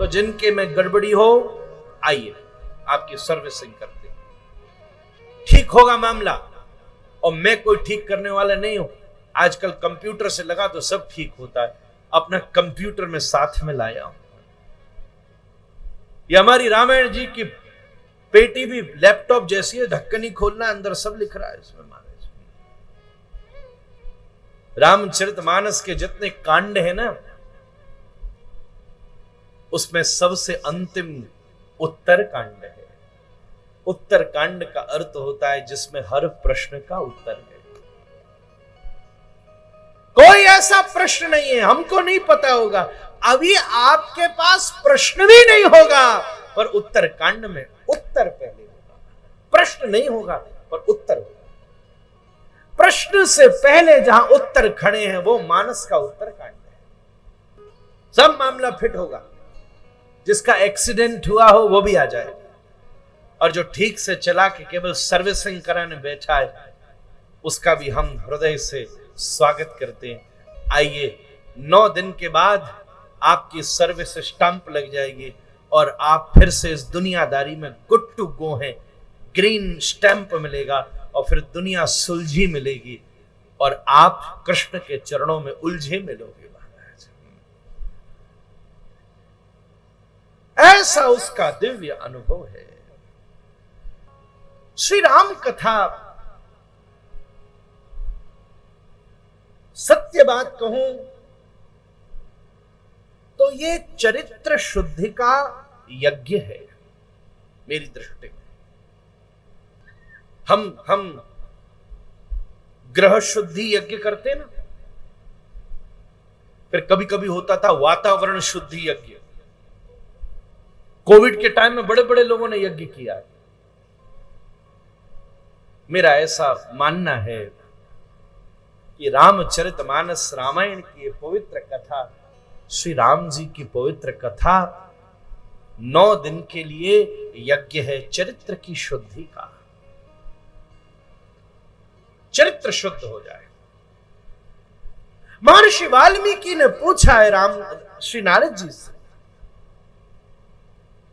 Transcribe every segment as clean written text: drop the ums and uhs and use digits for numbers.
तो जिनके में गड़बड़ी हो, आइए आपकी सर्विसिंग करते हैं, ठीक होगा मामला। और मैं कोई ठीक करने वाला नहीं हूं। आजकल कंप्यूटर से लगा तो सब ठीक होता है। अपना कंप्यूटर में साथ में लाया हूं। ये हमारी रामायण जी की पेटी भी लैपटॉप जैसी है, ढक्कन ही खोलना, अंदर सब लिख रहा है इसमें महाराज। रामचरितमानस के जितने कांड है ना, उसमें सबसे अंतिम उत्तर कांड है। उत्तर कांड का अर्थ होता है जिसमें हर प्रश्न का उत्तर है। कोई ऐसा प्रश्न नहीं है हमको नहीं पता होगा। अभी आपके पास प्रश्न भी नहीं होगा, पर उत्तर कांड में उत्तर पहले होगा। प्रश्न नहीं होगा पर उत्तर होगा। प्रश्न से पहले जहां उत्तर खड़े हैं वो मानस का उत्तर कांड है। सब मामला फिट होगा। जिसका एक्सीडेंट हुआ हो वो भी आ जाए, और जो ठीक से चला के केवल सर्विसिंग कराने बैठा है उसका भी हम हृदय से स्वागत करते हैं। आइए, 9 दिन के बाद आपकी सर्विस स्टंप लग जाएगी और आप फिर से इस दुनियादारी में गुड टू गो हैं। ग्रीन स्टैंप मिलेगा और फिर दुनिया सुलझी मिलेगी और आप कृष्ण के चरणों में उलझे मिलोगे महाराज। ऐसा उसका दिव्य अनुभव है। श्री राम कथा, सत्य बात कहूं तो ये चरित्र शुद्धि का यज्ञ है मेरी दृष्टि में। हम ग्रह शुद्धि यज्ञ करते ना, फिर कभी कभी होता था वातावरण शुद्धि यज्ञ। कोविड के टाइम में बड़े बड़े लोगों ने यज्ञ किया। मेरा ऐसा मानना है कि रामचरितमानस, रामायण की पवित्र कथा, श्री राम जी की पवित्र कथा 9 दिन के लिए यज्ञ है चरित्र की शुद्धि का। चरित्र शुद्ध हो जाए। महर्षि वाल्मीकि ने पूछा है श्री नारद जी से,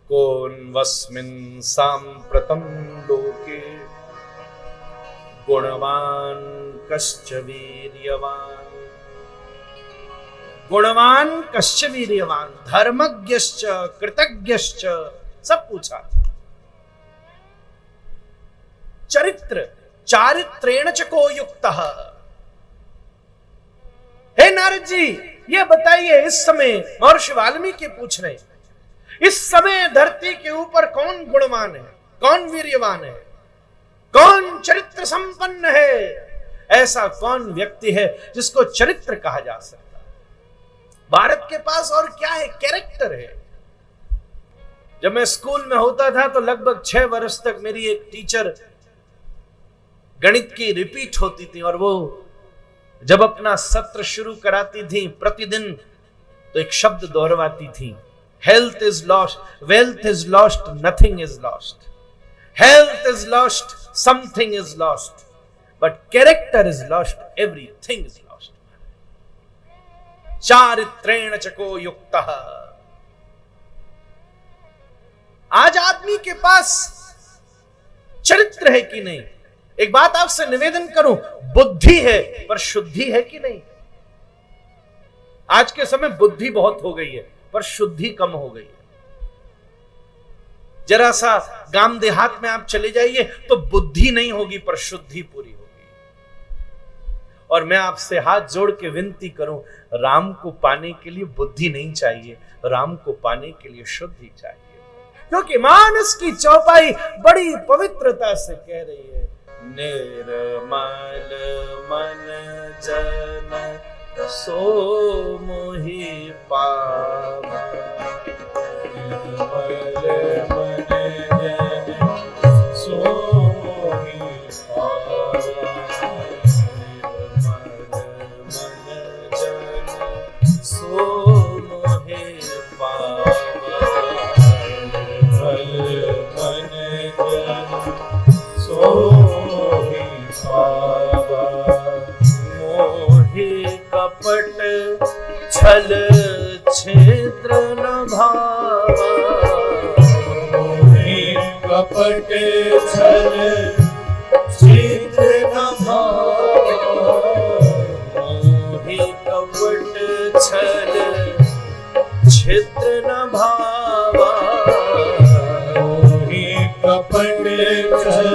कौन वस्मिन् सांप्रतं लोके गुणवान कश्च वीर्यवान। गुणवान कश्च वीर्यवान, धर्मज्ञश्च कृतज्ञश्च, सब पूछा। चरित्र, चारित्रेण च को युक्तः। हे नारद जी, ये बताइए, इस समय महर्षि वाल्मीकि पूछ रहे, इस समय धरती के ऊपर कौन गुणवान है, कौन वीर्यवान है, कौन चरित्र संपन्न है? ऐसा कौन व्यक्ति है जिसको चरित्र कहा जा सकता है? भारत के पास और क्या है? कैरेक्टर है। जब मैं स्कूल में होता था तो लगभग 6 वर्ष तक मेरी एक टीचर गणित की रिपीट होती थी, और वो जब अपना सत्र शुरू कराती थी प्रतिदिन तो एक शब्द दोहराती थी, health is lost, wealth is lost, nothing is lost. Health is lost, something is lost, but character is lost, everything is lost. चारित्रेण च को युक्तः। आज आदमी के पास चरित्र है कि नहीं? एक बात आपसे निवेदन करूं, बुद्धि है पर शुद्धि है कि नहीं? आज के समय बुद्धि बहुत हो गई है पर शुद्धि कम हो गई है। जरा सा गांव देहात में आप चले जाइए तो बुद्धि नहीं होगी पर शुद्धि पूरी होगी। और मैं आपसे हाथ जोड़ के विनती करूं, राम को पाने के लिए बुद्धि नहीं चाहिए, राम को पाने के लिए शुद्धि चाहिए। क्योंकि मानस की चौपाई बड़ी पवित्रता से कह रही है, निर्मल मन जन सो मोहि पावा। निर्मल मन जन सो मोहि पावा। निर्मल मन जन सो मोहि पावा। निर्मल मन जन सो मोहि कपट छल छिद्र न मोहि कपट छल छिद्र न भावा, मोहि कपट छल छिद्र न भावा, मोहि कपट छल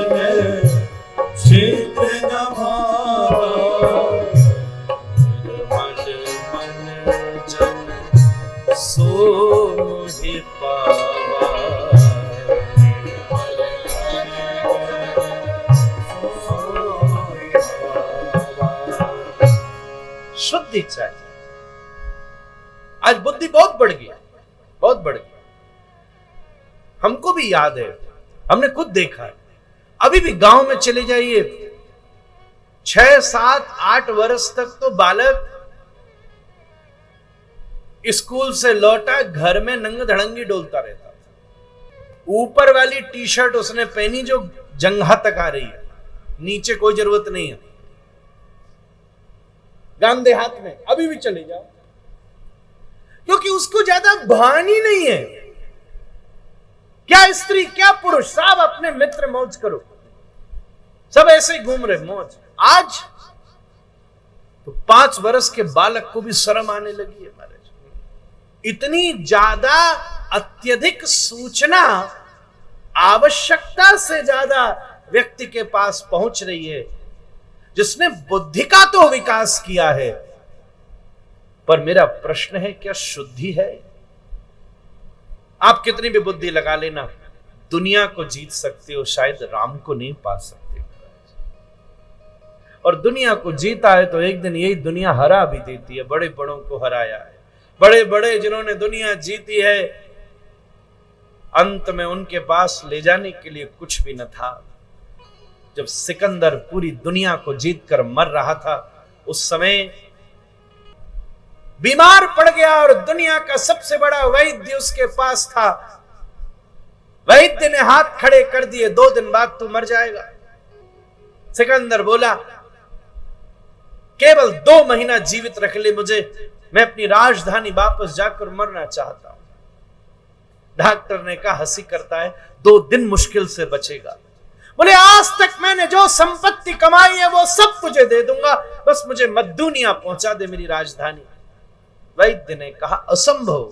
छिद्र न भावा, मन जन सो मोहि पावा, शुद्धि चाहिए। आज बुद्धि बहुत बढ़ गई, बहुत बढ़ गई। हमको भी याद है, हमने खुद देखा है। अभी भी गांव में चले जाइए, 6, 7, 8 वर्ष तक तो बालक स्कूल से लौटा घर में नंग धड़ंगी डोलता रहता था। ऊपर वाली टी शर्ट उसने पहनी जो जंघा तक आ रही है, नीचे कोई जरूरत नहीं है। गांव देहात में अभी भी चले जाओ, क्योंकि उसको ज्यादा भान ही नहीं है। क्या स्त्री क्या पुरुष, सब अपने मित्र मौज करो, सब ऐसे ही घूम रहे मौज। आज तो 5 वर्ष के बालक को भी शर्म आने लगी है महाराज। इतनी ज्यादा अत्यधिक सूचना आवश्यकता से ज्यादा व्यक्ति के पास पहुंच रही है, जिसने बुद्धि का तो विकास किया है, पर मेरा प्रश्न है क्या शुद्धि है? आप कितनी भी बुद्धि लगा लेना, दुनिया को जीत सकते हो, शायद राम को नहीं पा सकते। और दुनिया को जीता है तो एक दिन यही दुनिया हरा भी देती है। बड़े बड़ों को हराया है, बड़े बड़े जिन्होंने दुनिया जीती है, अंत में उनके पास ले जाने के लिए कुछ भी न था। जब सिकंदर पूरी दुनिया को जीतकर मर रहा था, उस समय बीमार पड़ गया और दुनिया का सबसे बड़ा वैद्य उसके पास था। वैद्य ने हाथ खड़े कर दिए, 2 दिन बाद तू मर जाएगा। सिकंदर बोला, केवल 2 महीना जीवित रख ले मुझे, मैं अपनी राजधानी वापस जाकर मरना चाहता हूं। डॉक्टर ने कहा, हंसी करता है, 2 दिन मुश्किल से बचेगा। बोले, आज तक मैंने जो संपत्ति कमाई है वो सब तुझे दे दूंगा, बस मुझे मद्दुनिया पहुंचा दे, मेरी राजधानी। वैद्य ने कहा, असंभव।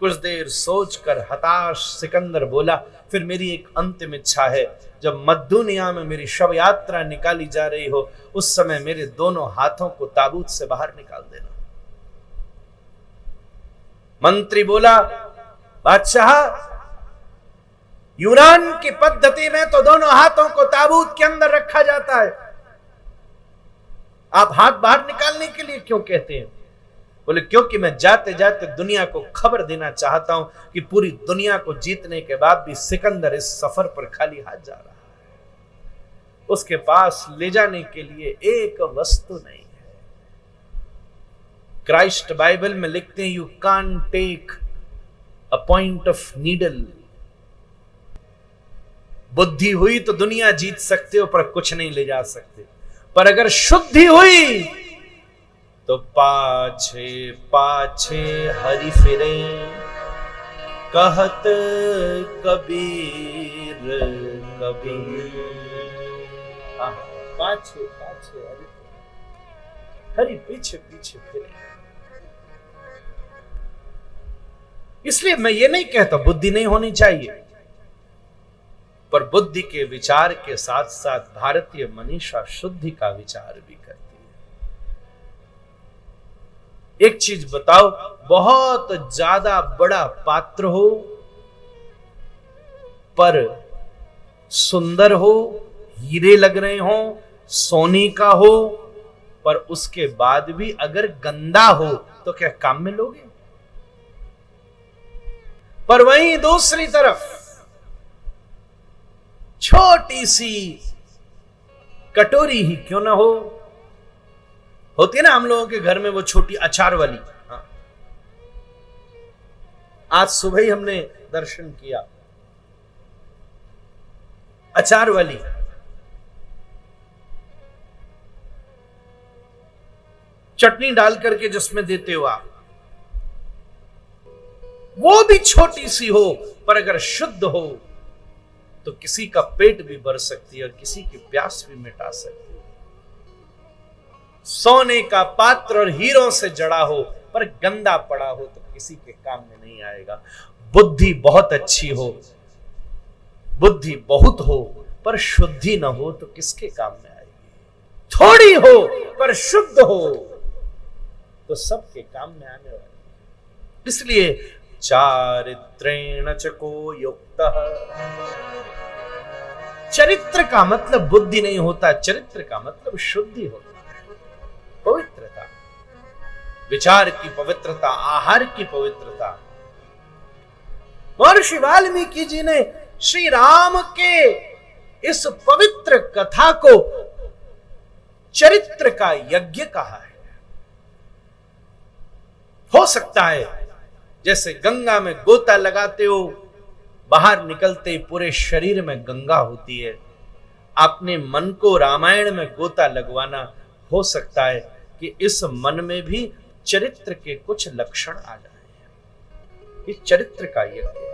कुछ देर सोचकर हताश सिकंदर बोला, फिर मेरी एक अंतिम इच्छा है, जब मद्दुनिया में मेरी शव यात्रा निकाली जा रही हो, उस समय मेरे दोनों हाथों को ताबूत से बाहर निकाल देना। मंत्री बोला, बादशाह, यूनान की पद्धति में तो दोनों हाथों को ताबूत के अंदर रखा जाता है, आप हाथ बाहर निकालने के लिए क्यों कहते हैं? बोले, क्योंकि मैं जाते जाते दुनिया को खबर देना चाहता हूं कि पूरी दुनिया को जीतने के बाद भी सिकंदर इस सफर पर खाली हाथ जा रहा है, उसके पास ले जाने के लिए एक वस्तु नहीं है। क्राइस्ट बाइबल में लिखते हैं, you can't take a point of needle. बुद्धि हुई तो दुनिया जीत सकते हो, पर कुछ नहीं ले जा सकते। पर अगर शुद्धि हुई तो पाछे पाछे हरि फिरे, कहत कबीर कबीर। पाछे पाछे हरि पीछे पीछे फिरे। इसलिए मैं ये नहीं कहता बुद्धि नहीं होनी चाहिए, पर बुद्धि के विचार के साथ साथ भारतीय मनीषा शुद्धि का विचार भी करती है। एक चीज बताओ, बहुत ज्यादा बड़ा पात्र हो, पर सुंदर हो, हीरे लग रहे हो, सोने का हो, पर उसके बाद भी अगर गंदा हो तो क्या काम में लोगे? पर वहीं दूसरी तरफ छोटी सी कटोरी ही क्यों ना हो, होती है ना हम लोगों के घर में वो छोटी अचार वाली। हाँ, आज सुबह ही हमने दर्शन किया, अचार वाली। चटनी डाल करके जिसमें देते हो आप, वो भी छोटी सी हो, पर अगर शुद्ध हो तो किसी का पेट भी भर सकती है और किसी की प्यास भी मिटा सकती है। सोने का पात्र और हीरों से जड़ा हो पर गंदा पड़ा हो तो किसी के काम में नहीं आएगा। बुद्धि बहुत अच्छी हो, बुद्धि बहुत हो पर शुद्धि न हो तो किसके काम में आएगी। थोड़ी हो पर शुद्ध हो तो सबके काम में आने वाली। इसलिए चारित्रेण च को युक्तः, चरित्र का मतलब बुद्धि नहीं होता, चरित्र का मतलब शुद्धि होता है, पवित्रता, विचार की पवित्रता, आहार की पवित्रता। महर्षि वाल्मीकि जी ने श्री राम के इस पवित्र कथा को चरित्र का यज्ञ कहा है। हो सकता है जैसे गंगा में गोता लगाते हो, बाहर निकलते ही पूरे शरीर में गंगा होती है, अपने मन को रामायण में गोता लगवाना। हो सकता है कि इस मन में भी चरित्र के कुछ लक्षण आ जाए। ये चरित्र का यज्ञ है।